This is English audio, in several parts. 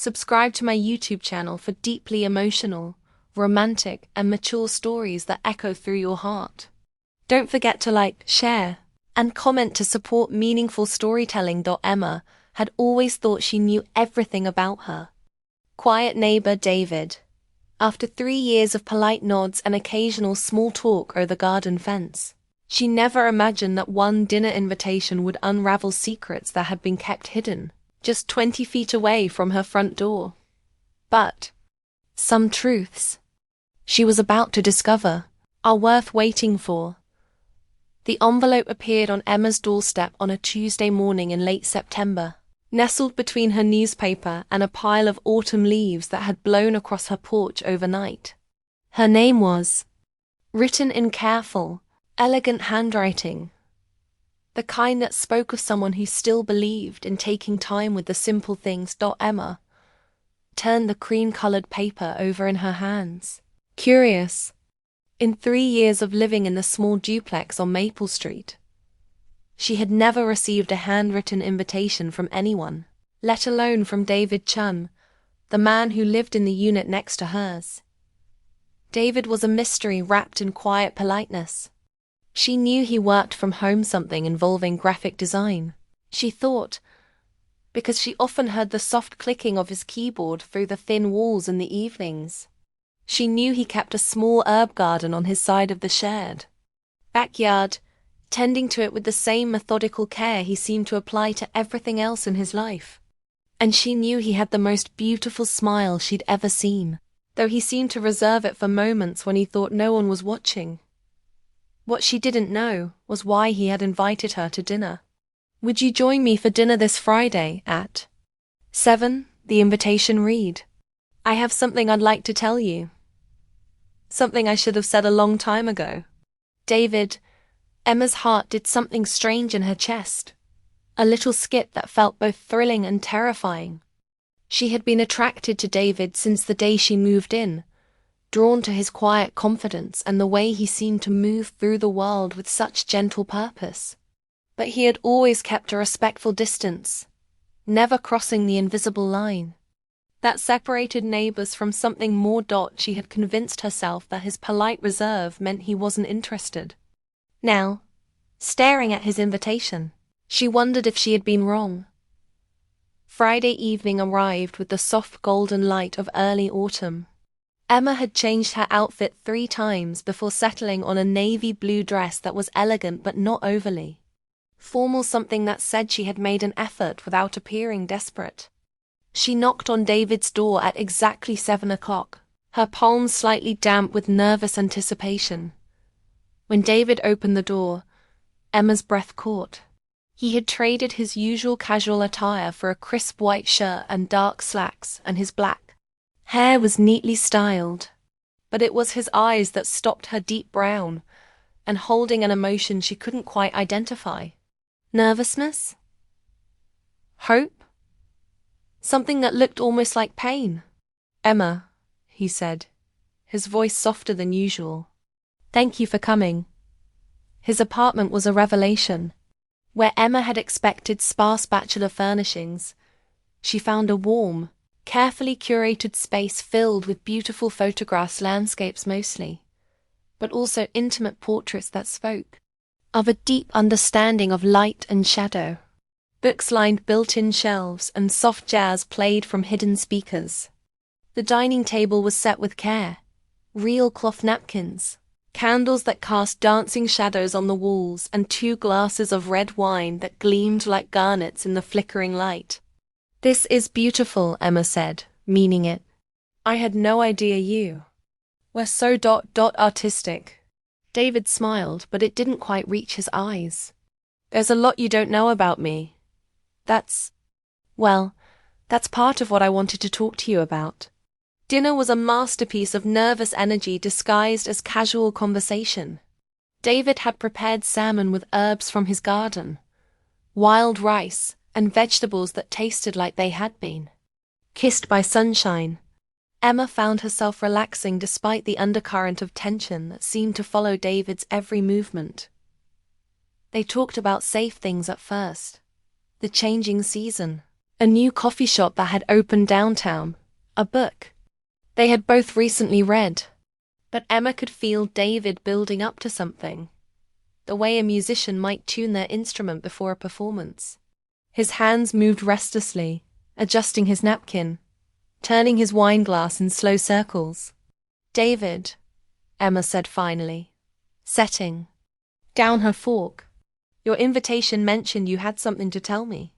Subscribe to my YouTube channel for deeply emotional, romantic, and mature stories that echo through your heart. Don't forget to like, share, and comment to support meaningful storytelling. Emma had always thought she knew everything about her quiet neighbor David. After 3 years of polite nods and occasional small talk over the garden fence, she never imagined that one dinner invitation would unravel secrets that had been kept hidden just 20 feet away from her front door. But some truths she was about to discover are worth waiting for. The envelope appeared on Emma's doorstep on a Tuesday morning in late September, nestled between her newspaper and a pile of autumn leaves that had blown across her porch overnight. Her name was written in careful, elegant handwriting, the kind that spoke of someone who still believed in taking time with the simple things. Emma turned the cream-colored paper over in her hands, curious. In 3 years of living in the small duplex on Maple Street, she had never received a handwritten invitation from anyone, let alone from David Chun, the man who lived in the unit next to hers. David was a mystery wrapped in quiet politeness. She knew he worked from home, something involving graphic design, she thought, because she often heard the soft clicking of his keyboard through the thin walls in the evenings. She knew he kept a small herb garden on his side of the shared backyard, tending to it with the same methodical care he seemed to apply to everything else in his life. And she knew he had the most beautiful smile she'd ever seen, though he seemed to reserve it for moments when he thought no one was watching. What she didn't know was why he had invited her to dinner. "Would you join me for dinner this Friday at 7?" the invitation read. "I have something I'd like to tell you. Something I should have said a long time ago." David, Emma's heart did something strange in her chest, a little skip that felt both thrilling and terrifying. She had been attracted to David since the day she moved in, drawn to his quiet confidence and the way he seemed to move through the world with such gentle purpose. But he had always kept a respectful distance, never crossing the invisible line that separated neighbors from something more. She had convinced herself that his polite reserve meant he wasn't interested. Now, staring at his invitation, she wondered if she had been wrong. Friday evening arrived with the soft golden light of early autumn. Emma had changed her outfit 3 times before settling on a navy blue dress that was elegant but not overly formal, something that said she had made an effort without appearing desperate. She knocked on David's door at exactly 7 o'clock, her palms slightly damp with nervous anticipation. When David opened the door, Emma's breath caught. He had traded his usual casual attire for a crisp white shirt and dark slacks, and his black hair was neatly styled. But it was his eyes that stopped her, deep brown, and holding an emotion she couldn't quite identify. Nervousness? Hope? Something that looked almost like pain. "Emma," he said, his voice softer than usual. "Thank you for coming." His apartment was a revelation. Where Emma had expected sparse bachelor furnishings, she found a warm, carefully curated space filled with beautiful photographs, landscapes mostly, but also intimate portraits that spoke of a deep understanding of light and shadow. Books lined built-in shelves and soft jazz played from hidden speakers. The dining table was set with care, real cloth napkins, candles that cast dancing shadows on the walls, and 2 glasses of red wine that gleamed like garnets in the flickering light. "This is beautiful," Emma said, meaning it. "I had no idea you were so artistic." David smiled, but it didn't quite reach his eyes. "There's a lot you don't know about me. That's part of what I wanted to talk to you about." Dinner was a masterpiece of nervous energy disguised as casual conversation. David had prepared salmon with herbs from his garden, wild rice, and vegetables that tasted like they had been kissed by sunshine. Emma found herself relaxing despite the undercurrent of tension that seemed to follow David's every movement. They talked about safe things at first, the changing season, A new coffee shop that had opened downtown, a book they had both recently read. But Emma could feel David building up to something, the way a musician might tune their instrument before a performance. His hands moved restlessly, adjusting his napkin, turning his wine glass in slow circles. "David," Emma said finally, setting down her fork, "your invitation mentioned you had something to tell me.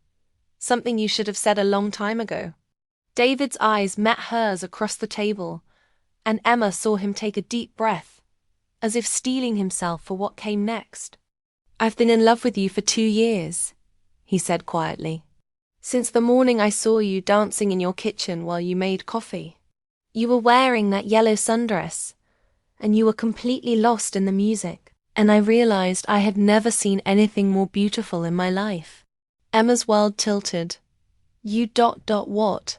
Something you should have said a long time ago." David's eyes met hers across the table, and Emma saw him take a deep breath, as if steeling himself for what came next. "I've been in love with you for 2 years," he said quietly. "Since the morning I saw you dancing in your kitchen while you made coffee. You were wearing that yellow sundress, and you were completely lost in the music, and I realized I had never seen anything more beautiful in my life." Emma's world tilted. "You ... what?"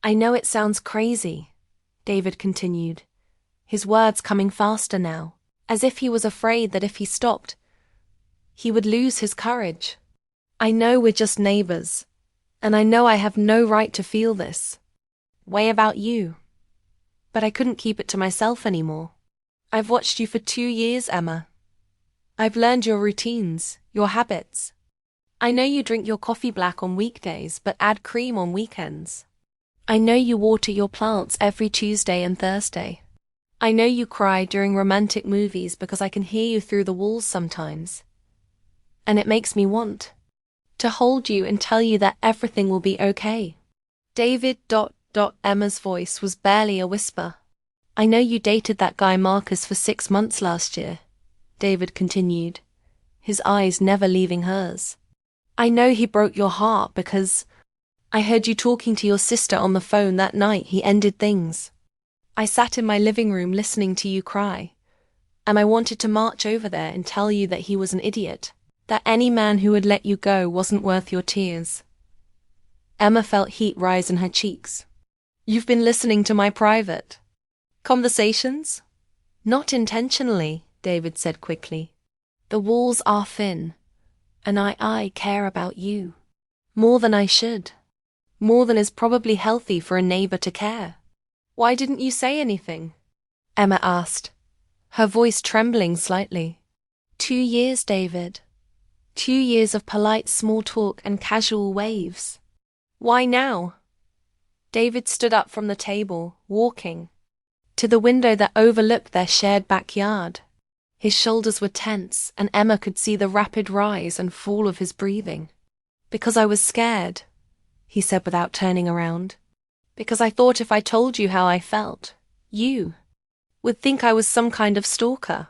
"I know it sounds crazy," David continued, his words coming faster now, as if he was afraid that if he stopped, he would lose his courage. "I know we're just neighbors, and I know I have no right to feel this way about you. But I couldn't keep it to myself anymore. I've watched you for 2 years, Emma. I've learned your routines, your habits. I know you drink your coffee black on weekdays but add cream on weekends. I know you water your plants every Tuesday and Thursday. I know you cry during romantic movies because I can hear you through the walls sometimes. And it makes me want to hold you and tell you that everything will be okay." David ... Emma's voice was barely a whisper. "I know you dated that guy Marcus for 6 months last year," David continued, his eyes never leaving hers. "I know he broke your heart because I heard you talking to your sister on the phone that night he ended things. I sat in my living room listening to you cry, and I wanted to march over there and tell you that he was an idiot, that any man who would let you go wasn't worth your tears." Emma felt heat rise in her cheeks. "You've been listening to my private conversations?" "Not intentionally," David said quickly. "The walls are thin, and I care about you. More than I should. More than is probably healthy for a neighbor to care." "Why didn't you say anything?" Emma asked, her voice trembling slightly. 2 years, David. 2 years of polite small talk and casual waves. "Why now?" David stood up from the table, walking to the window that overlooked their shared backyard. His shoulders were tense, and Emma could see the rapid rise and fall of his breathing. "Because I was scared," he said without turning around. "Because I thought if I told you how I felt, you would think I was some kind of stalker.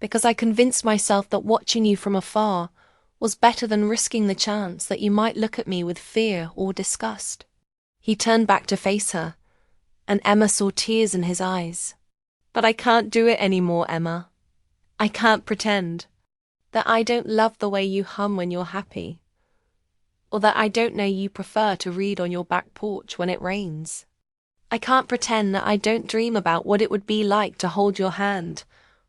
Because I convinced myself that watching you from afar was better than risking the chance that you might look at me with fear or disgust." He turned back to face her, and Emma saw tears in his eyes. "But I can't do it anymore, Emma. I can't pretend that I don't love the way you hum when you're happy, or that I don't know you prefer to read on your back porch when it rains. I can't pretend that I don't dream about what it would be like to hold your hand,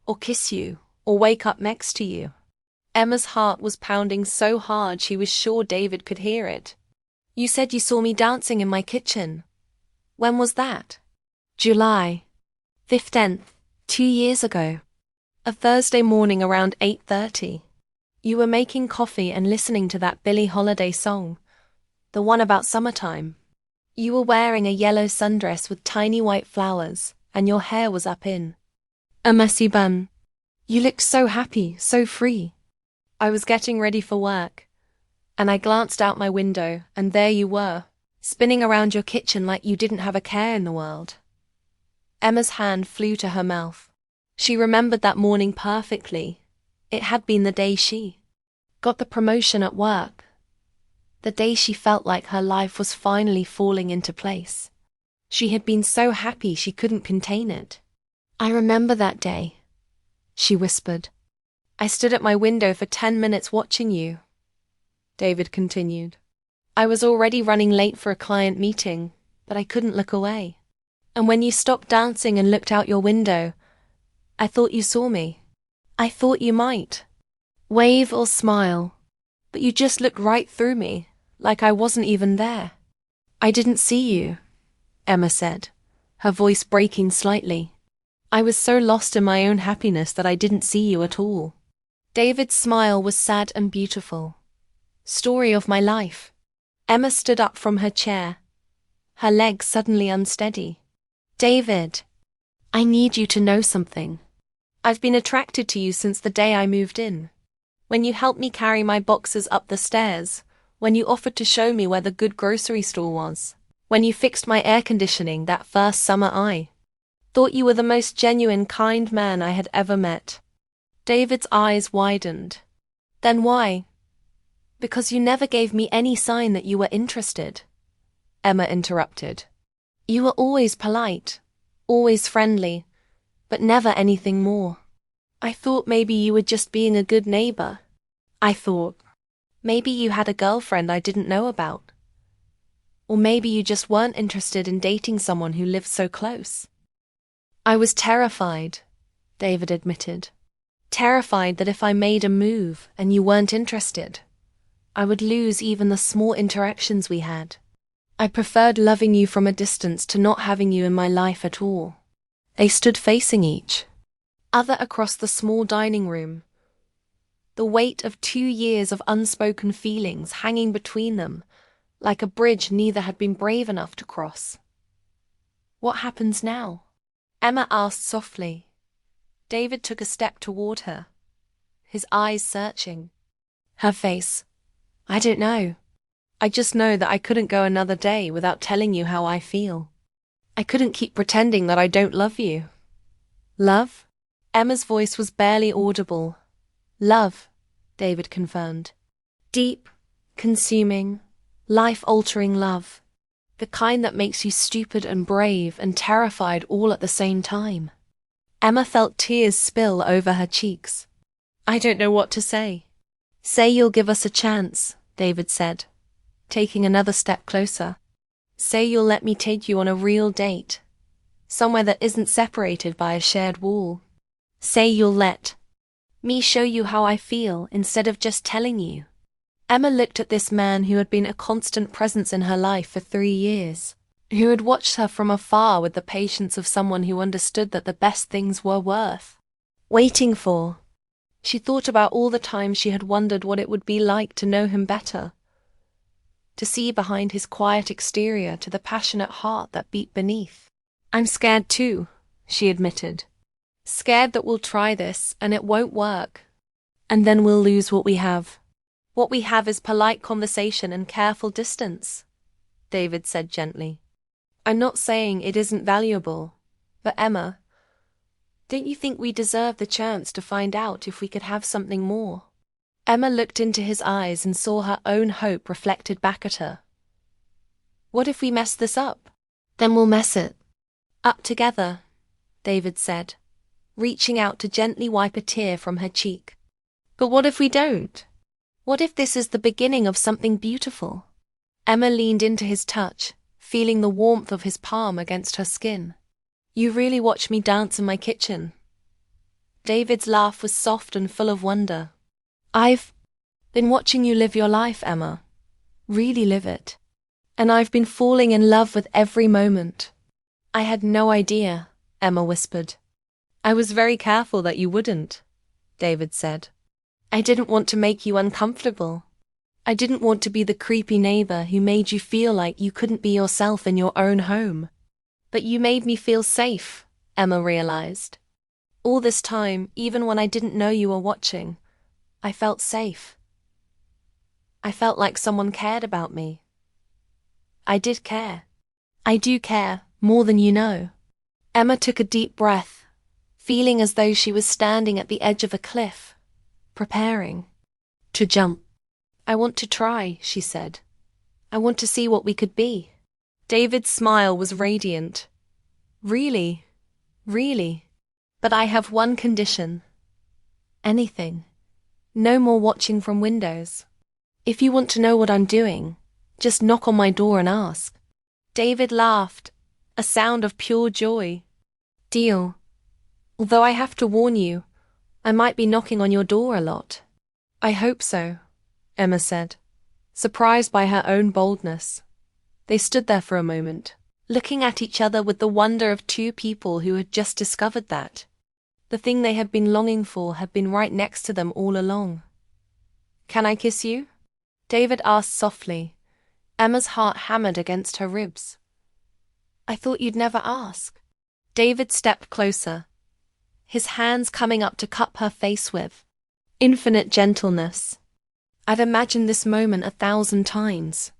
or kiss you, or wake up next to you." Emma's heart was pounding so hard she was sure David could hear it. "You said you saw me dancing in my kitchen. When was that?" "July 15th, 2 years ago. A Thursday morning around 8:30. You were making coffee and listening to that Billie Holiday song, the one about summertime. You were wearing a yellow sundress with tiny white flowers, and your hair was up in a messy bun. You looked so happy, so free. I was getting ready for work, and I glanced out my window, and there you were, spinning around your kitchen like you didn't have a care in the world." Emma's hand flew to her mouth. She remembered that morning perfectly. It had been the day she got the promotion at work. The day she felt like her life was finally falling into place. She had been so happy she couldn't contain it. "I remember that day," she whispered. "I stood at my window for 10 minutes watching you," David continued. "I was already running late for a client meeting, but I couldn't look away. And when you stopped dancing and looked out your window, I thought you saw me. I thought you might wave or smile, but you just looked right through me, like I wasn't even there. I didn't see you, Emma said, her voice breaking slightly. I was so lost in my own happiness that I didn't see you at all. David's smile was sad and beautiful. Story of my life. Emma stood up from her chair, her legs suddenly unsteady. David, I need you to know something. I've been attracted to you since the day I moved in. When you helped me carry my boxes up the stairs, when you offered to show me where the good grocery store was, when you fixed my air conditioning that first summer, I thought you were the most genuine, kind man I had ever met. David's eyes widened. Then why? Because you never gave me any sign that you were interested, Emma interrupted. You were always polite, always friendly, but never anything more. I thought maybe you were just being a good neighbor. I thought maybe you had a girlfriend I didn't know about. Or maybe you just weren't interested in dating someone who lived so close. I was terrified, David admitted. Terrified that if I made a move and you weren't interested, I would lose even the small interactions we had. I preferred loving you from a distance to not having you in my life at all. They stood facing each other across the small dining room, the weight of 2 years of unspoken feelings hanging between them, like a bridge neither had been brave enough to cross. What happens now? Emma asked softly. David took a step toward her, his eyes searching. Her face. I don't know. I just know that I couldn't go another day without telling you how I feel. I couldn't keep pretending that I don't love you. Love? Emma's voice was barely audible. Love, David confirmed. Deep, consuming, life-altering love. The kind that makes you stupid and brave and terrified all at the same time. Emma felt tears spill over her cheeks. I don't know what to say. Say you'll give us a chance, David said, taking another step closer. Say you'll let me take you on a real date, somewhere that isn't separated by a shared wall. Say you'll let me show you how I feel instead of just telling you. Emma looked at this man who had been a constant presence in her life for 3 years, who had watched her from afar with the patience of someone who understood that the best things were worth waiting for. She thought about all the times she had wondered what it would be like to know him better, to see behind his quiet exterior to the passionate heart that beat beneath. I'm scared too, she admitted. Scared that we'll try this and it won't work, and then we'll lose what we have. What we have is polite conversation and careful distance, David said gently. I'm not saying it isn't valuable, but Emma, don't you think we deserve the chance to find out if we could have something more? Emma looked into his eyes and saw her own hope reflected back at her. What if we mess this up? Then we'll mess it up together, David said, reaching out to gently wipe a tear from her cheek. But what if we don't? What if this is the beginning of something beautiful? Emma leaned into his touch, feeling the warmth of his palm against her skin. You really watch me dance in my kitchen. David's laugh was soft and full of wonder. I've been watching you live your life, Emma. Really live it. And I've been falling in love with every moment. I had no idea, Emma whispered. I was very careful that you wouldn't, David said. I didn't want to make you uncomfortable. I didn't want to be the creepy neighbor who made you feel like you couldn't be yourself in your own home. But you made me feel safe, Emma realized. All this time, even when I didn't know you were watching, I felt safe. I felt like someone cared about me. I did care. I do care, more than you know. Emma took a deep breath, feeling as though she was standing at the edge of a cliff, preparing to jump. I want to try, she said. I want to see what we could be. David's smile was radiant. Really? Really? But I have one condition. Anything. No more watching from windows. If you want to know what I'm doing, just knock on my door and ask. David laughed, a sound of pure joy. Deal. Although I have to warn you, I might be knocking on your door a lot. I hope so, Emma said, surprised by her own boldness. They stood there for a moment, looking at each other with the wonder of two people who had just discovered that the thing they had been longing for had been right next to them all along. "Can I kiss you?" David asked softly. Emma's heart hammered against her ribs. "I thought you'd never ask." David stepped closer, his hands coming up to cup her face with infinite gentleness. "I'd imagined this moment 1,000 times,"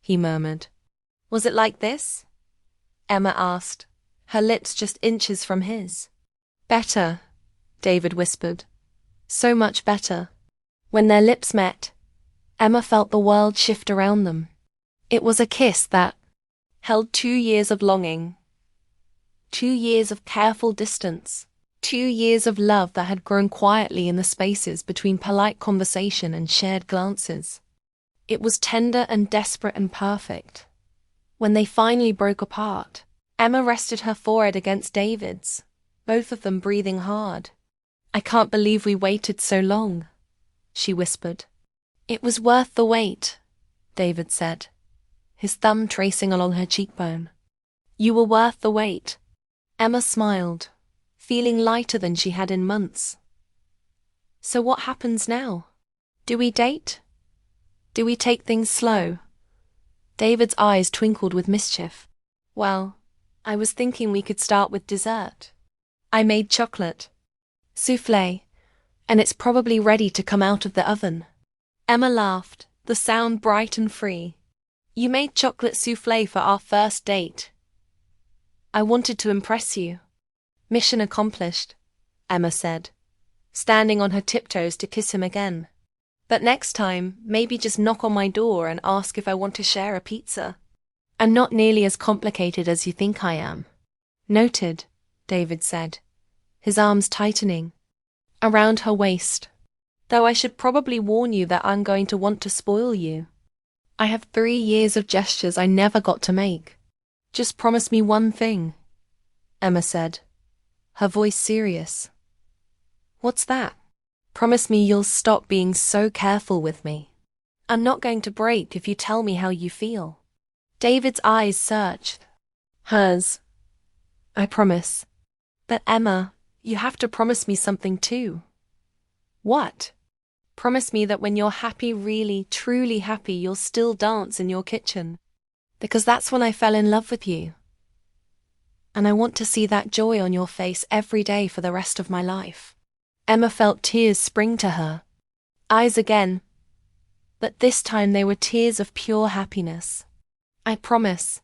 he murmured. "Was it like this?" Emma asked, her lips just inches from his. "Better," David whispered. "So much better." When their lips met, Emma felt the world shift around them. It was a kiss that held 2 years of longing, 2 years of careful distance, 2 years of love that had grown quietly in the spaces between polite conversation and shared glances. It was tender and desperate and perfect. When they finally broke apart, Emma rested her forehead against David's, both of them breathing hard. "I can't believe we waited so long," she whispered. "It was worth the wait," David said, his thumb tracing along her cheekbone. "You were worth the wait." Emma smiled, feeling lighter than she had in months. "So what happens now? Do we date? Do we take things slow?" David's eyes twinkled with mischief. "Well, I was thinking we could start with dessert. I made chocolate soufflé, and it's probably ready to come out of the oven." Emma laughed, the sound bright and free. "You made chocolate soufflé for our first date. I wanted to impress you." "Mission accomplished," Emma said, standing on her tiptoes to kiss him again. "But next time, maybe just knock on my door and ask if I want to share a pizza. I'm not nearly as complicated as you think I am." "Noted," David said, his arms tightening around her waist. "Though I should probably warn you that I'm going to want to spoil you. I have 3 years of gestures I never got to make. Just promise me one thing," Emma said, her voice serious. "What's that?" "Promise me you'll stop being so careful with me. I'm not going to break if you tell me how you feel." David's eyes searched hers. "I promise." "But Emma, you have to promise me something too." "What?" "Promise me that when you're happy, really, truly happy, you'll still dance in your kitchen. Because that's when I fell in love with you. And I want to see that joy on your face every day for the rest of my life." Emma felt tears spring to her eyes again, but this time they were tears of pure happiness. "I promise.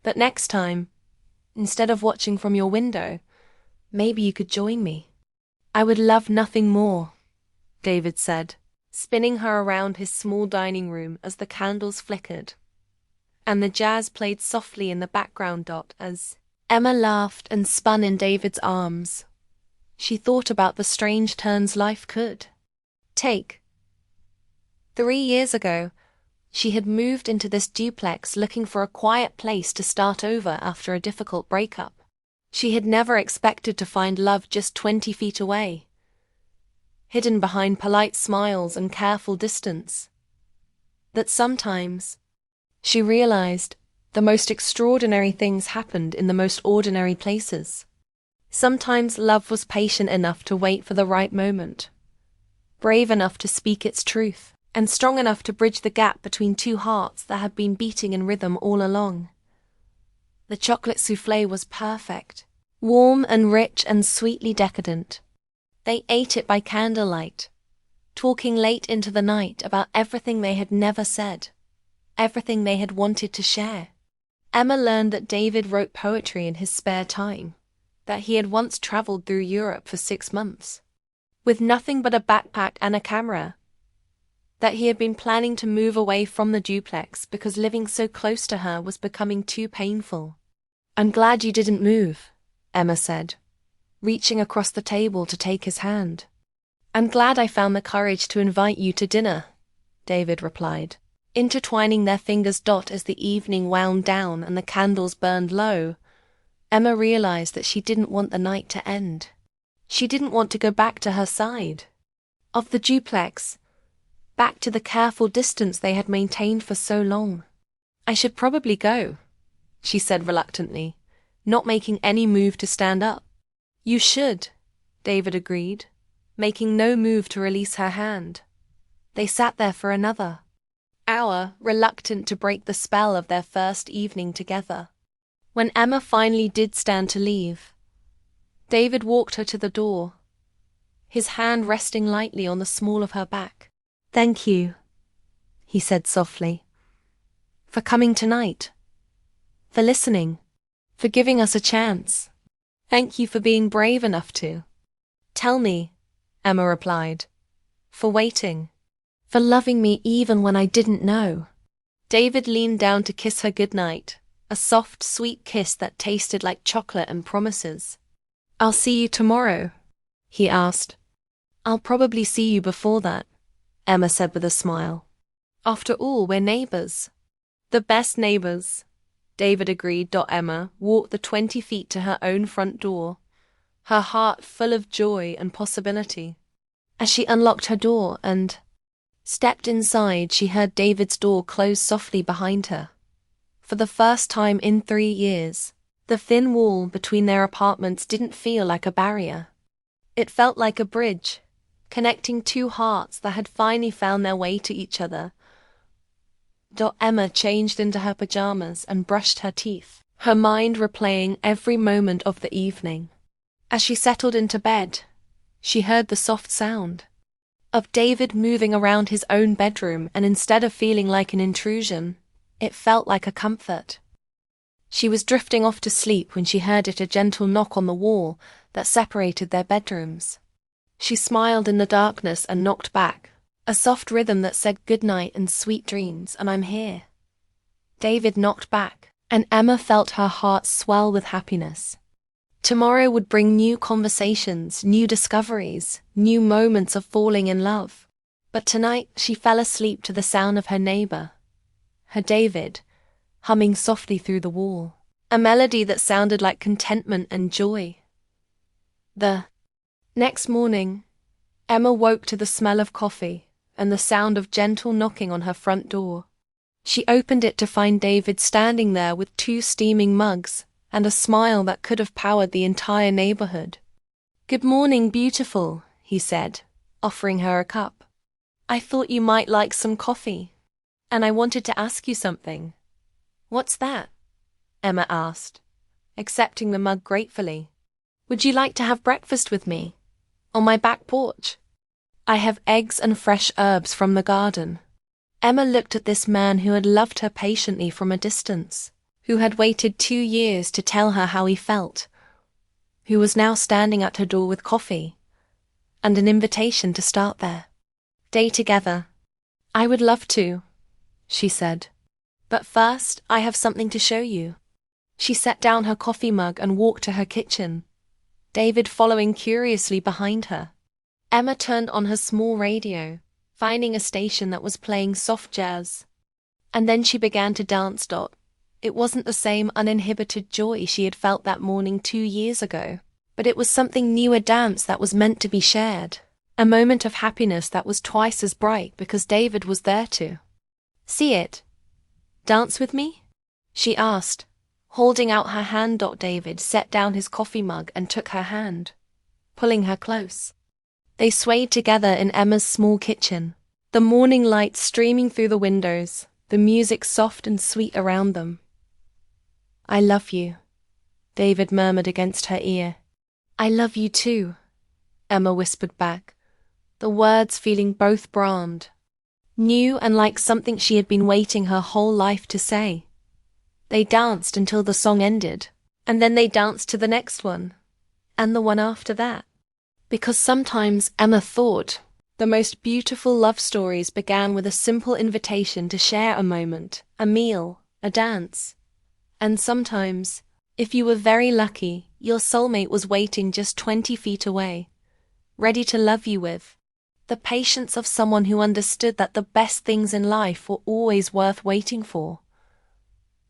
But next time, instead of watching from your window, maybe you could join me." "I would love nothing more," David said, spinning her around his small dining room as the candles flickered and the jazz played softly in the background as Emma laughed and spun in David's arms. She thought about the strange turns life could take. 3 years ago, she had moved into this duplex looking for a quiet place to start over after a difficult breakup. She had never expected to find love just 20 feet away, hidden behind polite smiles and careful distance. That sometimes, she realized, the most extraordinary things happened in the most ordinary places. Sometimes love was patient enough to wait for the right moment, brave enough to speak its truth, and strong enough to bridge the gap between two hearts that had been beating in rhythm all along. The chocolate soufflé was perfect, warm and rich and sweetly decadent. They ate it by candlelight, talking late into the night about everything they had never said, everything they had wanted to share. Emma learned that David wrote poetry in his spare time, that he had once traveled through Europe for 6 months, with nothing but a backpack and a camera, that he had been planning to move away from the duplex because living so close to her was becoming too painful. "I'm glad you didn't move," Emma said, reaching across the table to take his hand. "I'm glad I found the courage to invite you to dinner," David replied, intertwining their fingers as the evening wound down and the candles burned low. Emma realized that she didn't want the night to end. She didn't want to go back to her side of the duplex, back to the careful distance they had maintained for so long. I should probably go, she said reluctantly, not making any move to stand up. You should, David agreed, making no move to release her hand. They sat there for another hour, reluctant to break the spell of their first evening together. When Emma finally did stand to leave, David walked her to the door, his hand resting lightly on the small of her back. Thank you, he said softly, for coming tonight, for listening, for giving us a chance. Thank you for being brave enough to tell me, Emma replied, for waiting, for loving me even when I didn't know. David leaned down to kiss her goodnight, a soft, sweet kiss that tasted like chocolate and promises. I'll see you tomorrow, he asked. I'll probably see you before that, Emma said with a smile. After all, we're neighbors. The best neighbors, David agreed. Emma walked the 20 feet to her own front door, her heart full of joy and possibility. As she unlocked her door and stepped inside, she heard David's door close softly behind her. For the first time in 3 years, the thin wall between their apartments didn't feel like a barrier. It felt like a bridge, connecting two hearts that had finally found their way to each other. Emma changed into her pajamas and brushed her teeth, her mind replaying every moment of the evening. As she settled into bed, she heard the soft sound of David moving around his own bedroom, and instead of feeling like an intrusion, it felt like a comfort. She was drifting off to sleep when she heard a gentle knock on the wall that separated their bedrooms. She smiled in the darkness and knocked back, a soft rhythm that said goodnight and sweet dreams, and I'm here. David knocked back, and Emma felt her heart swell with happiness. Tomorrow would bring new conversations, new discoveries, new moments of falling in love. But tonight she fell asleep to the sound of her neighbor, her David, humming softly through the wall, a melody that sounded like contentment and joy. The next morning, Emma woke to the smell of coffee and the sound of gentle knocking on her front door. She opened it to find David standing there with 2 steaming mugs and a smile that could have powered the entire neighborhood. Good morning, beautiful, he said, offering her a cup. I thought you might like some coffee, and I wanted to ask you something. What's that? Emma asked, accepting the mug gratefully. Would you like to have breakfast with me? On my back porch? I have eggs and fresh herbs from the garden. Emma looked at this man who had loved her patiently from a distance, who had waited 2 years to tell her how he felt, who was now standing at her door with coffee and an invitation to start their day together. I would love to, she said. But first, I have something to show you. She set down her coffee mug and walked to her kitchen, David following curiously behind her. Emma turned on her small radio, finding a station that was playing soft jazz. And then she began to dance. It wasn't the same uninhibited joy she had felt that morning 2 years ago, but it was something new, a dance that was meant to be shared, a moment of happiness that was twice as bright because David was there to see it. Dance with me? She asked, holding out her hand. David set down his coffee mug and took her hand, pulling her close. They swayed together in Emma's small kitchen, the morning light streaming through the windows, the music soft and sweet around them. I love you, David murmured against her ear. I love you too, Emma whispered back, the words feeling both brand, new and like something she had been waiting her whole life to say. They danced until the song ended, and then they danced to the next one, and the one after that. Because sometimes, Emma thought, the most beautiful love stories began with a simple invitation to share a moment, a meal, a dance. And sometimes, if you were very lucky, your soulmate was waiting just 20 feet away, ready to love you with the patience of someone who understood that the best things in life were always worth waiting for.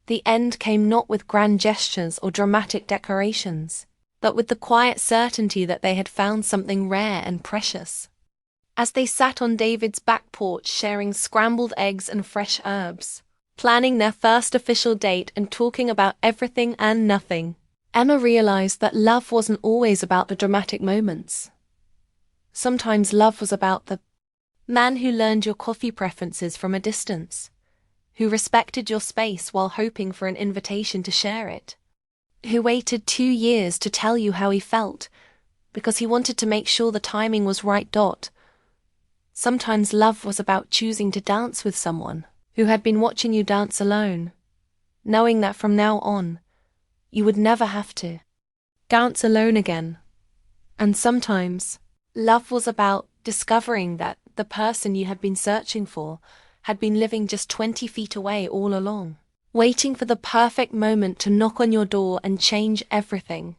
The end came not with grand gestures or dramatic decorations, but with the quiet certainty that they had found something rare and precious. as they sat on David's back porch sharing scrambled eggs and fresh herbs, planning their first official date and talking about everything and nothing. Emma realized that love wasn't always about the dramatic moments. Sometimes love was about the man who learned your coffee preferences from a distance, who respected your space while hoping for an invitation to share it, who waited 2 years to tell you how he felt because he wanted to make sure the timing was right. Sometimes love was about choosing to dance with someone who had been watching you dance alone, knowing that from now on, you would never have to dance alone again. And sometimes, love was about discovering that the person you had been searching for had been living just 20 feet away all along, waiting for the perfect moment to knock on your door and change everything.